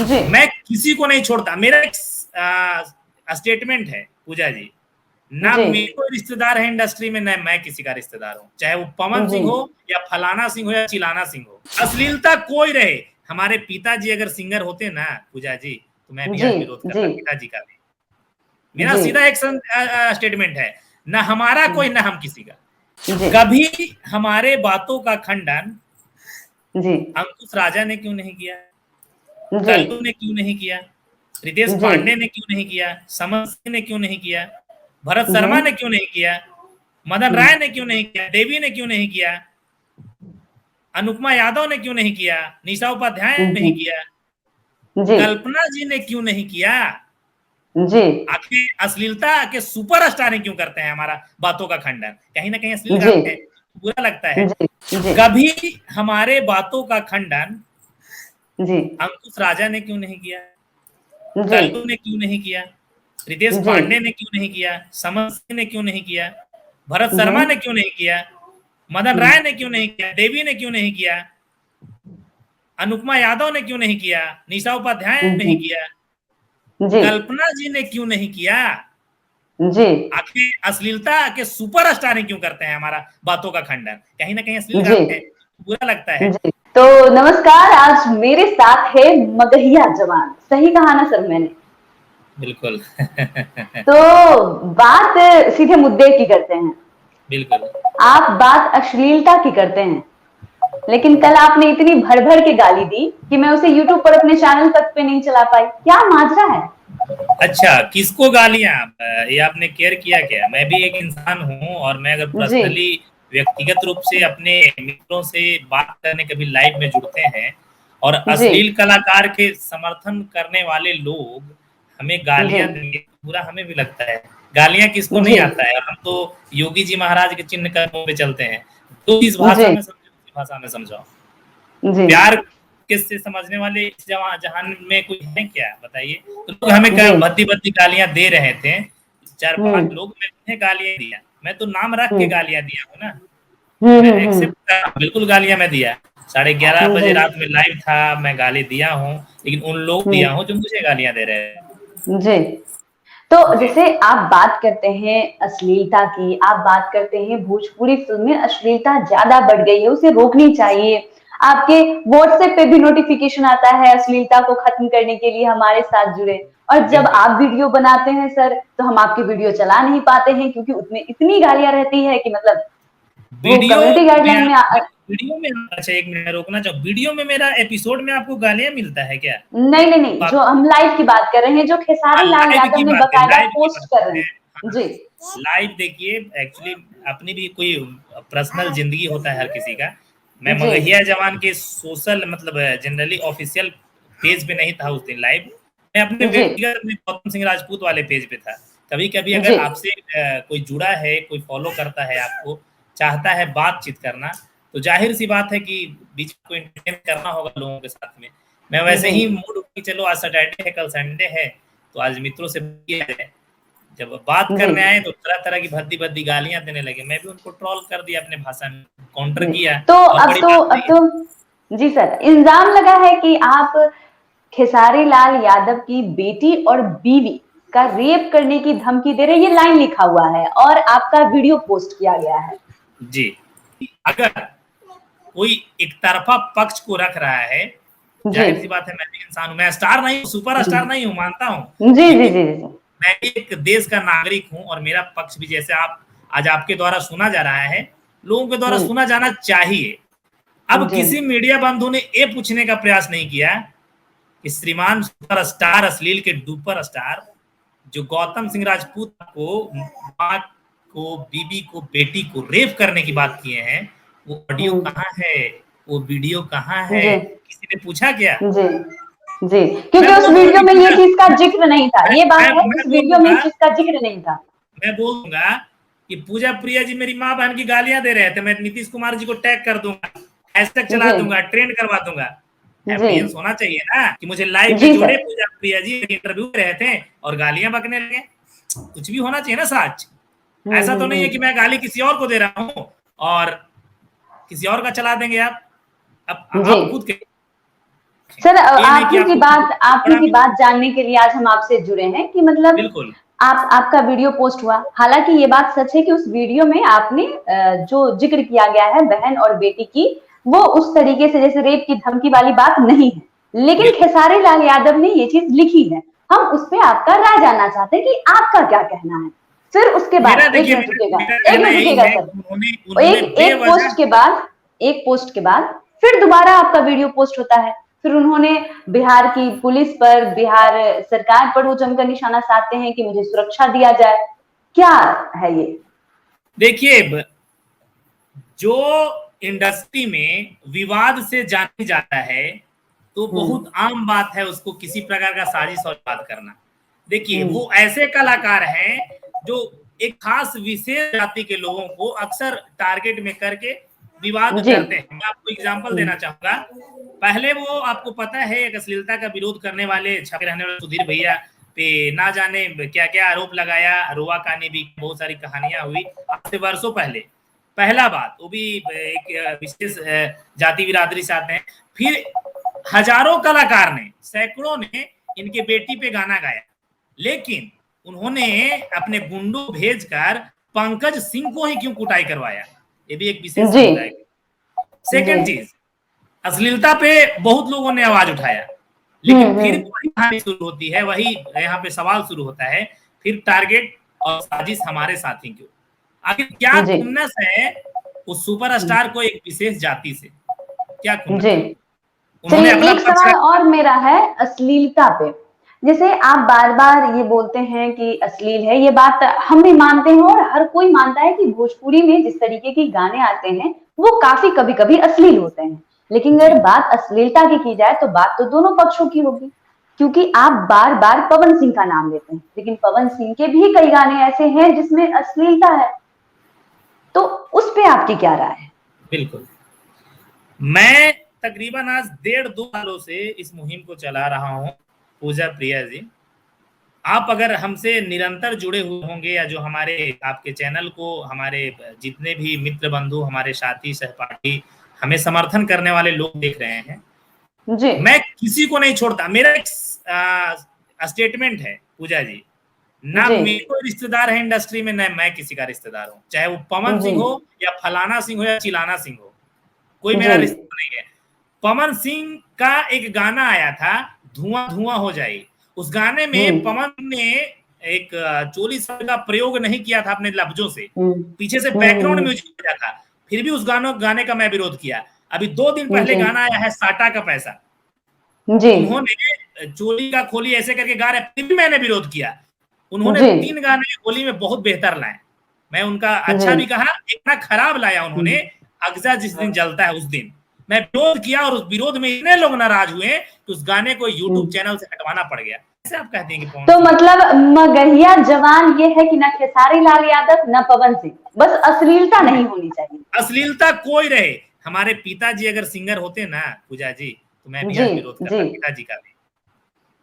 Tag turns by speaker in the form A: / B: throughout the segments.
A: जी
B: मैं किसी को नहीं छोड़ता। मेरा एक स्टेटमेंट है पूजा जी, ना
A: जी
B: मेरे कोई रिश्तेदार है इंडस्ट्री में, ना मैं किसी का रिश्तेदार हूँ, चाहे वो पवन
A: जी
B: सिंह हो या फलाना सिंह हो या चिलाना सिंह हो, अश्लीलता कोई रहे। हमारे पिताजी अगर सिंगर होते ना पूजा जी, तो मैं भी
A: जी
B: आज विरोध
A: जी
B: करता पिताजी का भी। मेरा
A: जी
B: सीधा एक स्टेटमेंट है, ना हमारा कोई ना हम किसी का।
A: जी
B: कभी हमारे बातों का खंडन
A: जी
B: अंकुश राजा ने क्यों नहीं किया,
A: जी
B: कल्लू ने क्यों नहीं किया, रितेश
A: जी
B: पांडे ने क्यों नहीं किया, समन सिंह ने क्यों नहीं किया, भरत
A: हम्म
B: शर्मा ने क्यों नहीं किया, मदन राय ने क्यों नहीं किया, देवी ने क्यों नहीं किया, अनुपमा यादव ने क्यों नहीं किया, निशा उपाध्याय ने नहीं किया,
A: जी
B: कल्पना जी ने क्यों नहीं किया।
A: जी
B: आखिर अश्लीलता के सुपरस्टार ने क्यों करते हैं हमारा बातों का खंडन, कहीं ना कहीं अश्लील
A: जी
B: गाते हैं, बुरा लगता है।
A: जी जी
B: कभी हमारे बातों का खंडन
A: जी
B: अंकुश राजा ने क्यों नहीं किया,
A: जी
B: कल्लू ने क्यों नहीं किया, रितेश
A: जी
B: पांडे ने क्यों नहीं किया, समन सिंह ने क्यों नहीं किया, भरत शर्मा
A: हम्म
B: ने क्यों नहीं किया, मदन राय ने क्यों नहीं किया, देवी ने क्यों नहीं किया, अनुपमा यादव ने क्यों नहीं किया, निशा उपाध्याय ने नहीं किया,
A: जी
B: कल्पना जी ने क्यों नहीं किया।
A: जी
B: आखिर अश्लीलता के सुपरस्टार ने क्यों करते हैं हमारा बातों का खंडन, कहीं ना कहीं अश्लील
A: जी
B: गाते हैं, बुरा लगता है।
A: जी तो नमस्कार, आज मेरे साथ है मगहिया जवान। सही कहा ना सर मैंने?
B: बिल्कुल
A: तो बात सीधे मुद्दे की करते हैं।
B: बिल्कुल
A: आप बात अश्लीलता की करते हैं, लेकिन कल आपने इतनी भर भर के गाली दी कि मैं उसे यूट्यूब पर अपने चैनल तक पे नहीं चला पाई। क्या माजरा है?
B: अच्छा, किसको गालियां ये आपने केयर किया क्या? मैं भी एक इंसान हूं, और मैं अगर
A: जी
B: पर्सनली व्यक्तिगत रूप से अपने मित्रों से बात करने कभी लाइव में जुड़ते हैं, और
A: जी
B: अश्लील कलाकार के समर्थन करने वाले लोग हमें
A: जी
B: गालियां देंगे, बुरा हमें भी लगता है। गालियां किसको
A: जी
B: नहीं आता है, हम तो योगी जी महाराज के चिन्ह कर्मों पे चलते हैं। तो इस भाषा
A: जी
B: में समझो, इस भाषा में समझाओ।
A: जी
B: प्यार किससे समझने वाले इस जहान में कोई है क्या, बताइए। तो लोग हमें
A: जी
B: भद्दी भद्दी गालियां दे रहे थे, चार पांच
A: हम्म
B: लोग, मैं उन्हें गालियां दिया, मैं तो नाम रख के
A: हम्म
B: गालियां दिया हूँ ना, मैं एक्सेप्ट कर, बिल्कुल गालियां मैं दिया। 11:30 बजे रात में लाइव था, मैं गाली दिया हूँ, लेकिन उन लोग दिया हूँ जो मुझे गालियां दे रहे हैं।
A: जी तो
B: जी
A: जैसे आप बात करते हैं अश्लीलता की, आप बात करते हैं भोजपुरी फिल्म में अश्लीलता ज्यादा बढ़ गई है, उसे रोकनी चाहिए। आपके व्हाट्सएप पे भी नोटिफिकेशन आता है अश्लीलता को खत्म करने के लिए हमारे साथ जुड़े। और जब
B: बिल्कुल।
A: आप वीडियो बनाते हैं सर, तो हम आपकी वीडियो चला नहीं पाते हैं क्योंकि उसमें इतनी गालियां रहती है कि मतलब वो
B: वीडियो
A: कम्युनिटी
B: में
A: गाइडलाइन में
B: वीडियो में, अच्छा एक मिनट रोकना चाहूँ, वीडियो में मेरा एपिसोड में आपको गालियां मिलता है क्या?
A: नहीं नहीं नहीं, जो हम लाइव की बात कर रहे हैं, जो खेसारी लाल
B: लाइव
A: यादव
B: की
A: ने
B: बात है,
A: बकायदा
B: लाइव की
A: पोस्ट
B: बात
A: कर रहे
B: है।
A: हैं।
B: हाँ,
A: जी
B: लाइव देखिए, एक्चुअली अपनी भी कोई पर्सनल जिंदगी होता है हर किसी का। मैं
A: जी
B: मगहिया जवान के सोशल मतलब जनरली ऑफिशियल पेज पे नहीं था उस दिन लाइव, मैं अपने
A: जी
B: व्यक्तिगत में गौतम सिंह राजपूत वाले पेज पे था। कभी कभी अगर
A: जी
B: आपसे कोई जुड़ा है, कोई फॉलो करता है आपको, चाहता है बातचीत करना, तो जाहिर सी बात है कि बीच में कोई इंटरटेन करना होगा लोगों के साथ में। मैं वैसे
A: जी
B: ही मूड कि चलो आज सैटरडे है, कल संडे है, तो आज मित्रों से किया जाए। जब बात
A: जी
B: करने आए तो तरह तरह की भद्दी भद्दी गालियां देने लगे, मैं भी उनको ट्रोल कर दिया अपने भाषा में, काउंटर
A: जी
B: किया,
A: तो
B: और
A: अब
B: बड़ी
A: तो
B: बात
A: अब
B: नहीं है।
A: तो जी सर, इल्जाम लगा है कि आप खेसारी लाल यादव की बेटी और बीवी का रेप करने की धमकी दे रहे हैं। ये लाइन लिखा हुआ है और आपका वीडियो पोस्ट किया गया है।
B: जी, अगर कोई एक तरफा पक्ष को रख रहा है,
A: जी
B: जाहिर सी बात है, मैं भी इंसान हूं, मैं स्टार नहीं हूँ, सुपर स्टार नहीं हूँ, मानता हूँ,
A: जी जी
B: लेकिन
A: जी जी
B: मैं भी एक देश का नागरिक हूं, और मेरा पक्ष भी जैसे आप आज आपके द्वारा सुना जा रहा है, लोगों के द्वारा सुना जाना चाहिए। अब
A: जी
B: किसी मीडिया बंधु ने ये पूछने का प्रयास नहीं किया कि श्रीमान सुपर स्टार, अश्लील के डुपर स्टार, जो गौतम सिंह राजपूत को, माँ को, बीबी को, बेटी को रेप करने की बात किए हैं, वो ऑडियो कहाँ है, वो वीडियो कहाँ है,
A: जी
B: किसी ने पूछा क्या?
A: जी जी
B: मैं
A: क्योंकि उस
B: बोल दूंगा
A: वीडियो
B: कि
A: में ये
B: पूजा,
A: चीज का जिक्र नहीं था। ये बात है,
B: मैं
A: उस
B: बोल
A: वीडियो में
B: दूंगा,
A: इस चीज का जिक्र नहीं था।
B: मैं बोल दूंगा कि पूजा प्रिया जी मेरी माँ बहन की गालियां दे रहे थे, मैं नीतीश कुमार जी को टैग कर दूंगा, हैशटैग चला
A: जी
B: दूंगा, ट्रेंड करवा दूंगा।
A: जी
B: एविडेंस होना चाहिए ना कि मुझे लाइव में
A: जी
B: जोड़े
A: सर।
B: पूजा प्रिया जी इंटरव्यू दे रहे थे और गालियां बकने लगे, कुछ भी होना चाहिए ना सच। ऐसा तो नहीं है कि मैं गाली किसी और को दे रहा हूँ और किसी और का चला देंगे आप। अब
A: जी
B: आप खुद के
A: सर
B: ये नहीं कि
A: आप ही की बात जानने के लिए आज हम आपसे जुड़े हैं कि मतलब
B: बिल्कुल
A: आपका वीडियो पोस्ट हुआ। हालांकि ये बात सच है कि उस वीडियो में आपने जो जिक्र किया गया है बहन और बेटी की, वो उस तरीके से जैसे रेप की धमकी वाली बात नहीं है, लेकिन
B: बिल्कुल
A: खेसारी लाल यादव ने ये चीज लिखी है। हम उस पे आपका राय जानना चाहते हैं कि आपका क्या कहना है। फिर उसके
B: मेरा
A: बाद
B: देखिए मेरा
A: एक
B: कहना
A: मिनट
B: यही
A: रुकेगा
B: है
A: सर।
B: कि उन्होंने उन्होंने
A: एक
B: बेवजह
A: पोस्ट के बाद, एक पोस्ट के बाद फिर दोबारा आपका वीडियो पोस्ट होता है। फिर उन्होंने बिहार की पुलिस पर, बिहार सरकार पर वो जमकर निशाना साधते हैं कि मुझे सुरक्षा दिया जाए। क्या है ये?
B: देखिए जो इंडस्ट्री में विवाद से जाना जाता है तो बहुत आम बात है उसको किसी प्रकार का साजिश और बात करना। देखिए वो ऐसे कलाकार हैं जो एक खास विशेष जाति के लोगों को अक्सर टारगेट में करके विवाद करते हैं। मैं आपको एग्जांपल देना चाहूंगा। पहले वो आपको पता है एक अश्लीलता का विरोध करने वाले छपे रहने वाले सुधीर भैया पे ना जाने क्या क्या आरोप लगाया, रोआ कानी भी बहुत सारी कहानियां हुई आज से वर्षों पहले। पहला बात वो भी एक विशेष जाति बिरादरी से आते हैं। फिर हजारों कलाकार ने, सैकड़ों ने इनके बेटी पे गाना गाया, लेकिन उन्होंने अपने गुंडों भेजकर पंकज सिंह को ही क्यों कुटाई करवाया, ये भी एक विशेष मुद्दा है। सेकंड चीज, अश्लीलता पे बहुत लोगों ने आवाज उठाया, लेकिन फिर वही कहानी शुरू होती है, वही यहाँ पे सवाल शुरू होता है, फिर टारगेट और साजिश हमारे साथी क्यों? आखिर क्या खुन्नस है उस सुपरस्टार को एक विशेष जाति से, क्या खुन्नस?
A: चलिए एक सवाल और मेरा है अश्लीलता पे। जैसे आप बार बार ये बोलते हैं कि अश्लील है, ये बात हम भी मानते हैं और हर कोई मानता है कि भोजपुरी में जिस तरीके के गाने आते हैं वो काफी कभी कभी अश्लील होते हैं। लेकिन अगर बात अश्लीलता की जाए तो बात तो दोनों पक्षों की होगी, क्योंकि आप बार बार पवन सिंह का नाम लेते हैं, लेकिन पवन सिंह के भी कई गाने ऐसे हैं जिसमें अश्लीलता है। तो उस पे आपकी क्या राय है?
B: बिल्कुल, मैं तकरीबन आज 1.5-2 सालों से इस मुहिम को चला रहा हूं। पूजा प्रिया जी, आप अगर हमसे निरंतर जुड़े हुए होंगे या जो हमारे आपके चैनल को हमारे जितने भी मित्र बंधु, हमारे साथी सहपाठी, हमें समर्थन करने वाले लोग देख रहे हैं
A: जी।
B: मैं किसी को नहीं छोड़ता। मेरा एक स्टेटमेंट है पूजा जी, ना मेरे कोई रिश्तेदार है इंडस्ट्री में, ना मैं किसी का रिश्तेदार हूं, चाहे वो पवन सिंह हो या फलाना सिंह हो या चिलाना सिंह हो, कोई मेरा रिश्ता नहीं है। पवन सिंह का एक गाना आया था धुआं धुआं हो जाए, उस गाने में पवन ने एक चोली शब्द का प्रयोग नहीं किया था अपने लफ्जों से, पीछे से बैकग्राउंड म्यूजिक बजा था, फिर भी उस गाने का मैं विरोध किया। अभी 2 दिन पहले गाना आया है साटा का पैसा, उन्होंने चोली का खोली ऐसे करके गा रहे, फिर भी मैंने विरोध किया। उन्होंने 3 गाने होली में बहुत बेहतर लाए, मैं उनका अच्छा भी कहा, इतना खराब लाया उन्होंने। अगजा जिस दिन जलता है उस दिन मैं विरोध किया और उस विरोध में इतने लोग नाराज हुए कि उस गाने को यूट्यूब चैनल से हटवाना पड़ गया। ऐसे आप कहते हैं कि
A: तो मतलब मगहिया जवान ये है कि ना खेसारी लाल यादव ना पवन सिंह, बस अश्लीलता नहीं होनी चाहिए।
B: अश्लीलता कोई रहे, हमारे पिताजी अगर सिंगर होते ना पूजा जी, तो मैं भी आज विरोध करता पिताजी का भी।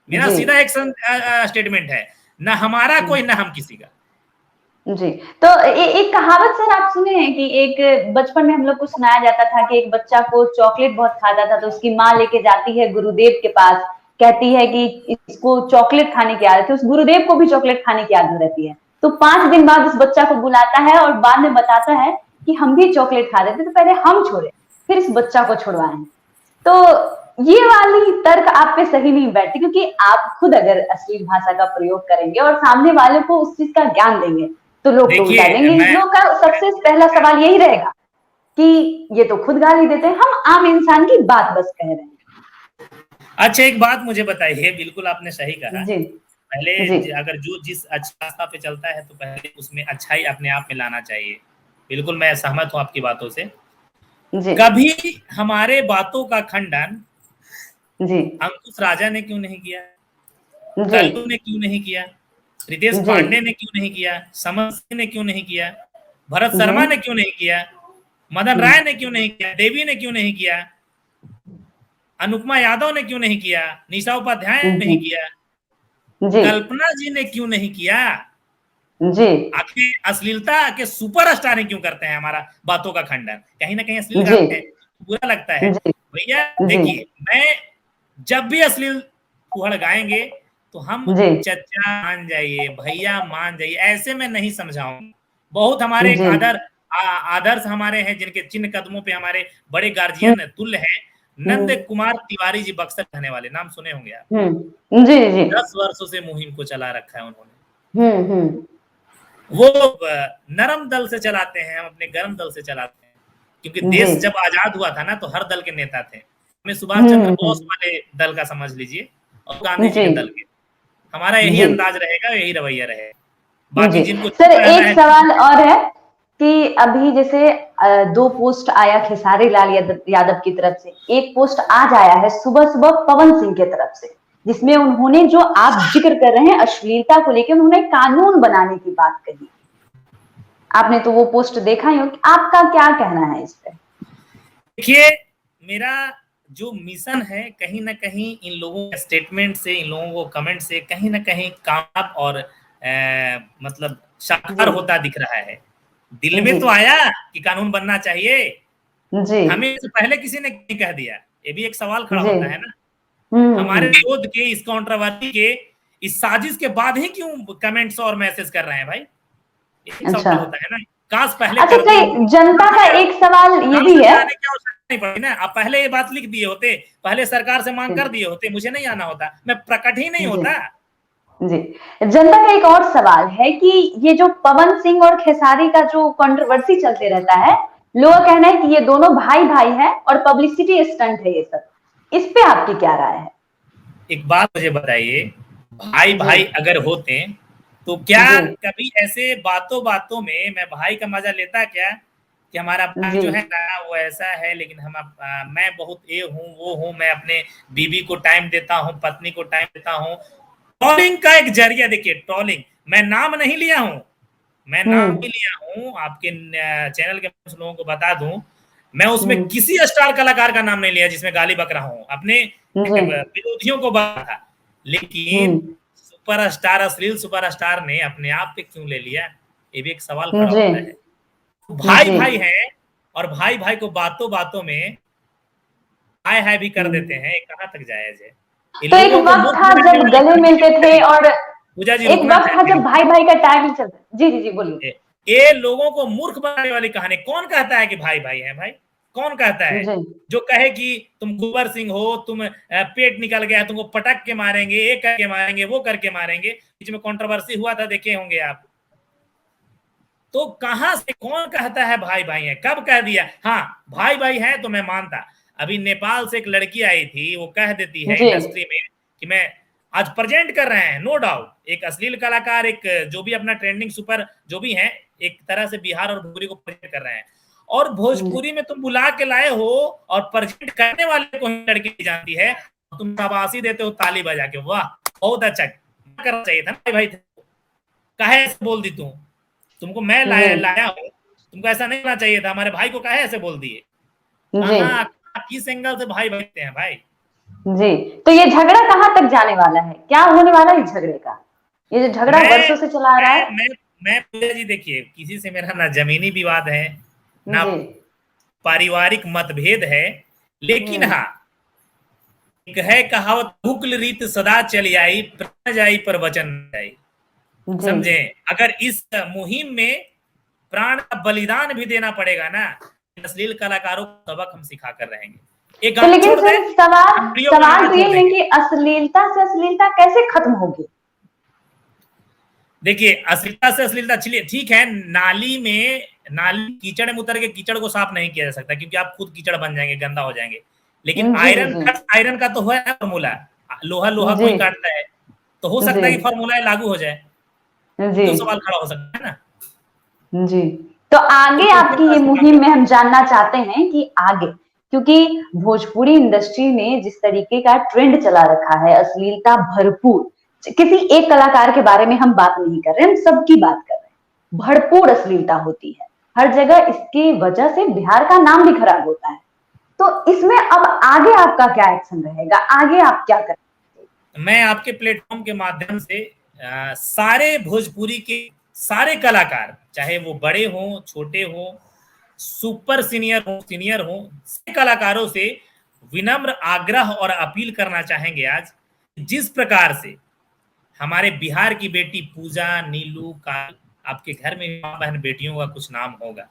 B: मेरा सीधा एक स्टेटमेंट है, ना हमारा कोई ना हम किसी का।
A: जी। तो एक कहावत सर आप सुने हैं कि एक बचपन में हम लोग को सुनाया जाता था कि एक बच्चा को चॉकलेट बहुत खाता था तो उसकी माँ लेके जाती है गुरुदेव के पास, कहती है कि इसको चॉकलेट खाने की आदत है, उस गुरुदेव को भी चॉकलेट खाने की आदत रहती है। तो 5 दिन बाद उस बच्चा को बुलाता है और बाद में बताता है कि हम भी चॉकलेट खाते थे, तो पहले हम छोड़े फिर इस बच्चा को छुड़वाएं। तो ये वाली तर्क आप पे सही नहीं बैठती, क्योंकि आप खुद अगर अश्लील भाषा का प्रयोग करेंगे और सामने वाले को उस चीज का ज्ञान देंगे तो लोग तो उतार देंगे। लोग का सबसे पहला सवाल यही रहेगा कि ये तो खुद गाली देते हैं, हम आम इंसान की बात बस कह रहे हैं।
B: अच्छा एक बात मुझे बताइए, बिल्कुल आपने सही कहा,
A: जी,
B: पहले अगर जो जिस अच्छा रास्ता पे चलता है तो पहले उसमें अच्छाई अपने आप में लाना चाहिए। बिल्कुल मैं सहमत हूं आपकी बातों से। कभी हमारे बातों का खंडन अंकुश राजा ने क्यों नहीं किया, कल्लू ने क्यों नहीं किया, रितेश पांडे ने क्यों नहीं किया, समन सिंह ने क्यों नहीं किया, भरत शर्मा ने क्यों नहीं किया, मदन राय ने क्यों नहीं किया, देवी ने क्यों नहीं किया, अनुपमा यादव ने क्यों नहीं किया, निशा उपाध्याय ने नहीं किया, कल्पना जी ने क्यों नहीं किया? आखिर अश्लीलता के सुपरस्टार क्यों करते हैं हमारा बातों का खंडन? कहीं ना कहीं अश्लील गाते हैं, बुरा लगता है। भैया देखिए, मैं जब भी अश्लील कुहड़ गाएंगे तो हम
A: जी
B: चचा मान जाइए, भैया मान जाइए, ऐसे में नहीं समझाऊंगा। बहुत हमारे एक
A: जी
B: आदर्श हमारे हैं जिनके चिन्ह कदमों पे हमारे बड़े गार्जियन तुल्य है। नंद
A: हम्म
B: कुमार तिवारी जी, बक्सर रहने वाले, नाम सुने होंगे आप।
A: जी जी
B: 10 वर्षों से मुहिम को चला रखा है उन्होंने।
A: हम्म।
B: वो नरम दल से चलाते हैं, हम अपने गर्म दल से चलाते हैं, क्योंकि
A: जी
B: देश जब आजाद हुआ था ना तो हर दल के नेता थे। हमें सुभाष चंद्र बोस
A: हम्म।
B: वाले दल का समझ लीजिए और गांधी जी
A: जी
B: के दल के। हमारा यही
A: जी
B: अंदाज रहेगा, यही रवैया रहेगा।
A: जी।
B: बाकी जिनको
A: सर
B: चुप रहना
A: एक
B: है
A: सवाल और है कि अभी जैसे दो पोस्ट आया खेसारी लाल यादव की तरफ से, एक पोस्ट आज आया है सुबह सुबह पवन सिंह की तरफ से, जिसमें उन्होंने जो आप जिक्र कर रहे हैं अश्लीलता को लेकर, उन्होंने कानून बनाने की बात कही। आपने तो वो पोस्ट देखा ही हो, आपका क्या कहना है इस पे?
B: देखिए, मेरा जो मिशन है कहीं ना कहीं इन लोगों के स्टेटमेंट से, इन लोगों को कमेंट से कहीं ना कहीं कामयाब और मतलब साकार
A: जी
B: होता दिख रहा है। दिल में
A: जी
B: तो आया कि कानून बनना चाहिए,
A: जी
B: हमें इससे पहले किसी ने नहीं कह दिया, ये भी एक सवाल खड़ा
A: जी
B: होता है ना। हमारे
A: हम्म।
B: विरोध के, इस कंट्रोवर्सी के, इस साजिश के बाद ही क्यों कमेंट्स और मैसेज कर रहे हैं भाई, एक
A: अच्छा
B: सवाल होता है ना। काश पहले
A: अच्छा,
B: करते हो।
A: कई जनता का एक सवाल ये
B: काम
A: भी है।
B: समझाने की आवश्यकता नहीं पड़ी ना, आप पहले ये बात लिख दिए होते, पहले सरकार से मांग कर दिए होते, मुझे नहीं आना होता, मैं प्रकट ही नहीं
A: जी
B: होता।
A: जी। जनता का एक और सवाल है कि ये जो पवन सिंह और खेसारी का जो कंट्रोवर्सी चलते रहता है, लोगों का कहना है कि ये दोनों भाई भाई हैं और पब्लिसिटी स्टंट है ये सब, इस पे आपकी क्या राय है?
B: एक बात मुझे बताइए, भाई
A: जी
B: भाई अगर होते तो क्या
A: जी
B: कभी ऐसे बातों बातों में मैं भाई का मजा लेता क्या, कि हमारा भाई
A: जी
B: जो है ना वो ऐसा है, लेकिन मैं बहुत ये हूँ वो हूँ, मैं अपने बीवी को टाइम देता हूँ, पत्नी को टाइम देता हूँ। ट्रोलिंग का एक जरिया, देखिए ट्रोलिंग, मैं नाम नहीं लिया हूँ, मैं नाम
A: हम्म
B: भी लिया हूँ, आपके चैनल के लोगों को बता दूं, मैं उसमें
A: हम्म
B: किसी स्टार कलाकार का नाम नहीं लिया जिसमें गाली बक रहा हूँ, अपने
A: जी
B: विरोधियों को बता। लेकिन सुपरस्टार, अश्लील सुपरस्टार ने अपने आप पे क्यों ले लिया, ये भी एक सवाल खड़ा
A: जी
B: होता है। भाई
A: जी
B: भाई है और भाई भाई को बातों बातों में हाय हाय भी कर देते हैं, ये कहाँ तक जायज है। इन
A: तो एक
B: लोगों को
A: वक्त
B: मूर्ख
A: था
B: बनाने
A: जब
B: वाली
A: गले
B: कहानी
A: मिलते थे,
B: नहीं।
A: और
B: पूजा जी
A: एक
B: रुकना
A: वक्त था जब
B: चाहिए।
A: भाई भाई का टाइटल चलता। जी जी जी बोलिए।
B: ये लोगों को मूर्ख बनाने वाली कहानी, कौन कहता है कि भाई भाई है भाई, कौन कहता है?
A: जी
B: जो कहे कि तुम गोबर सिंह हो, तुम पेट निकल गया, तुमको पटक के मारेंगे, ये करके मारेंगे, वो करके मारेंगे, बीच में कंट्रोवर्सी हुआ था, देखे होंगे आप। तो कहां से कौन कहता है भाई भाई है, कब कह दिया? हाँ भाई भाई है तो मैं मानता। अभी नेपाल से एक लड़की आई थी, वो कह देती है
A: जी
B: इंडस्ट्री में कि मैं आज प्रेजेंट कर रहे हैं, नो डाउट एक अश्लील कलाकार, एक जो भी अपना ट्रेंडिंग सुपर जो भी है, एक तरह से बिहार और भोजपुरी को प्रेजेंट कर रहे हैं, और भोजपुरी में तुम बुला के लाए हो और प्रेजेंट करने वाले को ही लड़की जानती है, तुम शाबाशी देते हो ताली बजा के, वाह बहुत अच्छा करना चाहिए था ना भाई, काहे ऐसे बोल दी तुम, तुमको मैं
A: जी
B: लाया हूँ, तुमको ऐसा नहीं होना चाहिए था, हमारे भाई को काहे ऐसे बोल दिए।
A: जी
B: कहाँ किस एंगल से भाई बनते हैं भाई।
A: जी। तो ये झगड़ा कहाँ तक जाने वाला है, क्या होने वाला है इस झगड़े का? ये जो झगड़ा
B: मैं
A: वर्षों से चला आ रहा
B: मैं
A: है।
B: मैं मैं पूजा जी देखिए, किसी से मेरा ना जमीनी विवाद है, ना
A: जी
B: पारिवारिक मतभेद है, लेकिन
A: हम्म।
B: हाँ एक है कहावत, हुक्ल रीत सदा चली आई, प्राण जाई पर वचन जाई।
A: जी
B: समझे, अगर इस मुहिम में प्राण का बलिदान भी देना पड़ेगा ना, अश्लील कलाकारों को सबक हम सिखा कर रहेंगे। एक
A: तो
B: गाना
A: लेकिन
B: छोड़ दे,
A: सर सवाल
B: हम वीडियो
A: सवाल
B: बनाना
A: तो
B: छोड़
A: ये है
B: देंगे।
A: कि अश्लीलता से अश्लीलता कैसे खत्म होगी?
B: देखिए अश्लीलता से अश्लीलता, चलिए ठीक है, नाली में, नाली कीचड़ में उतर के कीचड़ को साफ नहीं किया जा सकता, क्योंकि आप खुद कीचड़ बन जाएंगे, गंदा हो जाएंगे। लेकिन
A: जी जी
B: आयरन का तो है फॉर्मूला, लोहा लोहा
A: जी
B: कोई काटता है, तो हो
A: जी
B: सकता है कि फॉर्मूला लागू हो जाए,
A: जी
B: तो सवाल खड़ा हो सकता है ना।
A: जी। तो आगे
B: तो उसी
A: आपकी
B: तरह
A: ये
B: से काम
A: मुहिम में
B: करना
A: हम
B: है।
A: जानना चाहते हैं कि आगे, क्योंकि भोजपुरी इंडस्ट्री में जिस तरीके का ट्रेंड चला रखा है अश्लीलता भरपूर, किसी एक कलाकार के बारे में हम बात नहीं कर रहे, हम सबकी बात कर रहे हैं, भरपूर अश्लीलता होती है हर जगह, इसकी वजह से बिहार का नाम भी खराब होता है। तो इसमें अब आगे आपका क्या एक्शन रहेगा, आगे आप क्या करेंगे?
B: मैं आपके प्लेटफॉर्म के माध्यम से सारे भोजपुरी के सारे कलाकार, चाहे वो बड़े हों छोटे हों, सुपर सीनियर हो सीनियर हो, सारे कलाकारों से विनम्र आग्रह और अपील करना चाहेंगे आज, जिस प्रकार से हमारे बिहार की बेटी पूजा, नीलू का, आपके घर में मां बहन बेटियों का कुछ नाम होगा,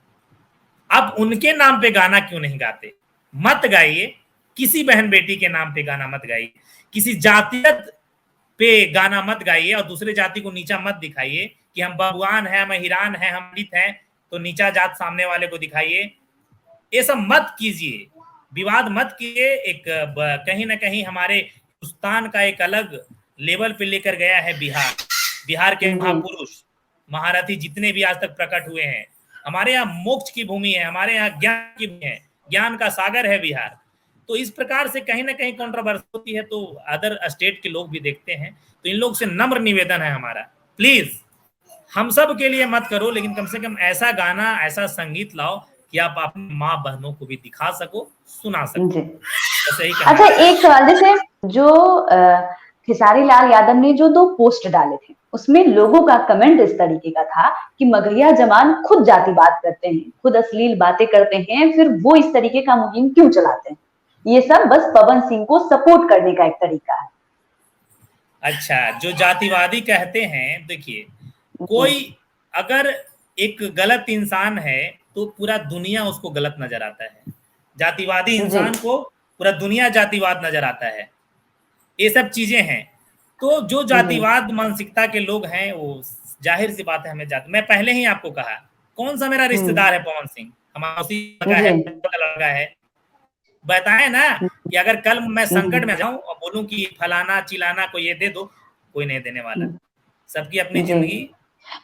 B: आप उनके नाम पे गाना क्यों नहीं गाते? मत गाइए, किसी बहन बेटी के नाम पे गाना मत गाइए, किसी जातियत पे गाना मत गाइए और दूसरे जाति को नीचा मत दिखाइए कि हम बबुआन हैं, हम हिरान हैं, हम पंडित हैं, तो नीचा जात सामने वाले को दिखाइए। ये सब मत कीजिए, विवाद मत कीजिए। एक कहीं ना कहीं हमारे हिंदुस्तान का एक अलग लेवल पे लेकर गया है बिहार के महापुरुष महारथी जितने भी आज तक प्रकट हुए हैं। हमारे यहाँ मोक्ष की भूमि है, हमारे यहाँ ज्ञान की भूमि है, ज्ञान का सागर है बिहार। तो इस प्रकार से कहीं ना कहीं कंट्रोवर्सी होती है तो अदर स्टेट के लोग भी देखते हैं। तो इन लोग से नम्र निवेदन है हमारा, प्लीज हम सब के लिए मत करो, लेकिन कम से कम ऐसा गाना, ऐसा संगीत लाओ कि आप अपनी माँ बहनों को भी दिखा सको, सुना सको।
A: अच्छा, एक सवाल, जैसे जो खेसारी लाल यादव ने जो 2 पोस्ट डाले थे, उसमें लोगों का कमेंट इस तरीके का था कि मगहिया जमान खुद जातिवाद करते हैं, खुद अश्लील बातें करते हैं, फिर वो इस तरीके का मुहिम क्यों चलाते हैं? ये सब बस पवन सिंह को सपोर्ट करने का एक तरीका है।
B: अच्छा, जो जातिवादी कहते हैं, देखिए कोई अगर एक गलत इंसान है तो पूरा दुनिया उसको गलत नजर आता है। जातिवादी इंसान को पूरा दुनिया जातिवाद नजर आता है। ये सब चीजें हैं। तो जो जातिवाद मानसिकता के लोग हैं वो जाहिर सी बात है हमें जाति। मैं पहले ही आपको कहा कौन सा मेरा रिश्तेदार है पवन सिंह, हमारा उसी लड़का है। बताए ना कि अगर कल मैं संकट में जाऊं और बोलूं कि फलाना चिलाना को ये दे दो, कोई नहीं देने वाला, सबकी अपनी जिंदगी।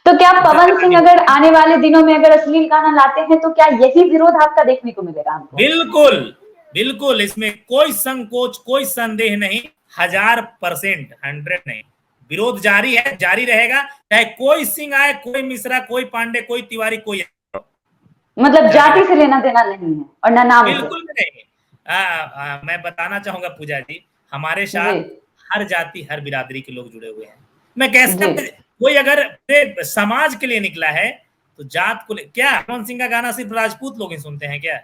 A: तो क्या पवन सिंह अगर आने वाले दिनों में अगर अश्लील गाना लाते हैं तो क्या यही विरोध आपका देखने को मिलेगा हमको?
B: बिल्कुल बिल्कुल, इसमें कोई संकोच, कोई संदेह नहीं, 1000% 100 नहीं, विरोध जारी है, जारी रहेगा, चाहे कोई सिंह आए, कोई मिश्रा, कोई पांडे, कोई तिवारी, कोई,
A: मतलब जाति से लेना देना नहीं है और ना नाम।
B: बिल्कुल नहीं। मैं बताना चाहूंगा पूजा जी, हमारे साथ हर जाति हर बिरादरी के लोग जुड़े हुए हैं। मैं कैसे, कोई अगर समाज के लिए निकला है तो जात को क्या पवन सिंह का गाना सिर्फ राजपूत लोग ही सुनते हैं क्या?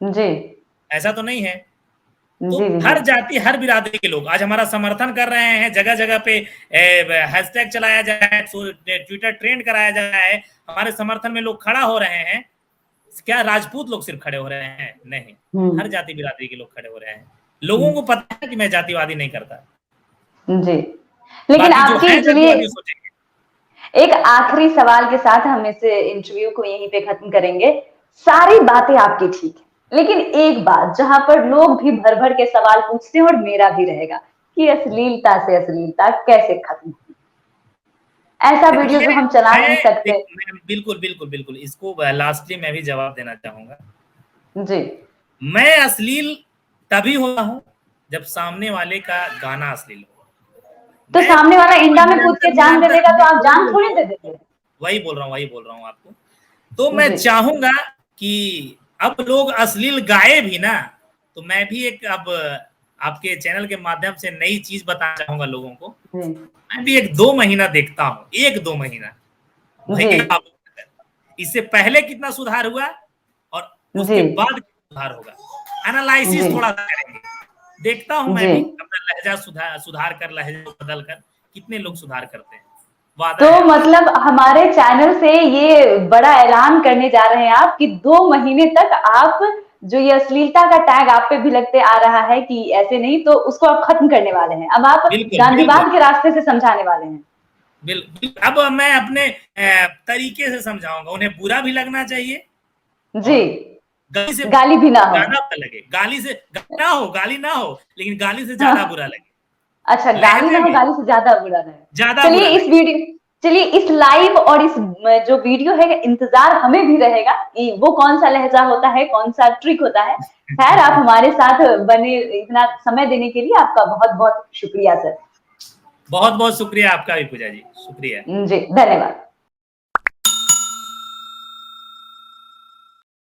B: जी, ऐसा तो नहीं है। तो हर जाति हर बिरादरी के लोग आज हमारा समर्थन कर रहे हैं, जगह जगह पे हैशटैग चलाया जा रहा है, ट्विटर ट्रेंड कराया जा रहा है, हमारे समर्थन में लोग खड़ा हो रहे हैं। क्या राजपूत लोग सिर्फ खड़े हो रहे हैं? नहीं, हर जाति बिरादरी के लोग खड़े हो रहे हैं। लोगों को पता है कि मैं जातिवादी नहीं करता जी। लेकिन आपके, चलिए एक आखिरी सवाल के साथ हम इस इंटरव्यू को यहीं पे खत्म करेंगे। सारी बातें आपकी ठीक है, लेकिन एक बात जहां पर लोग भी भर भर के सवाल पूछते हैं और मेरा भी रहेगा कि अश्लीलता से अश्लीलता कैसे खत्म, ऐसा वीडियो जो हम चला नहीं सकते। बिल्कुल बिल्कुल बिल्कुल, इसको लास्टली मैं भी जवाब देना चाहूंगा
A: जी। मैं
B: अश्लील तभी होता हूं जब सामने वाले का गाना अश्लील हो।
A: तो सामने वाला इंडा में कूद के जान दे देगा तो आप जान थोड़ी दे देते?
B: वही बोल रहा हूँ आपको। तो मैं चाहूंगा कि अब लोग अश्लील गाए भी ना, तो मैं भी एक अब आपके चैनल के माध्यम से नई चीज बताना चाहूंगा लोगों को। मैं भी 1-2 महीना देखता हूँ, 1-2 महीना, इससे पहले कितना सुधार हुआ और उसके बाद कितना सुधार होगा, एनालिसिस थोड़ा सा करेंगे। देखता हूं मैं भी अपना लहजा सुधार कर, लहजा बदल कर कितने लोग सुधार करते हैं।
A: तो मतलब हमारे चैनल से ये बड़ा ऐलान करने जा रहे हैं आप कि 2 महीने तक आप जो ये अश्लीलता का टैग आप पे भी लगते आ रहा है कि ऐसे नहीं, तो उसको आप खत्म करने वाले हैं। अब आप गांधीवाद के रास्ते से समझाने वाले हैं।
B: बिल्कुल, अब मैं अपने तरीके से समझाऊंगा। उन्हें बुरा भी लगना चाहिए
A: जी, गाली भी ना हो,
B: लगे, गाली से ना हो, गाली ना हो, लेकिन गाली से ज्यादा बुरा लगे। अच्छा,
A: गाली ना हो, गाली से ज्यादा बुरा लगे। चलिए इस लाइव और इस जो वीडियो है इंतजार हमें भी रहेगा कि वो कौन सा लहजा होता है, कौन सा ट्रिक होता है। खैर, आप हमारे साथ बने, इतना समय देने के लिए आपका बहुत बहुत शुक्रिया सर।
B: बहुत बहुत शुक्रिया आपका भी पूजा जी, शुक्रिया
A: जी, धन्यवाद।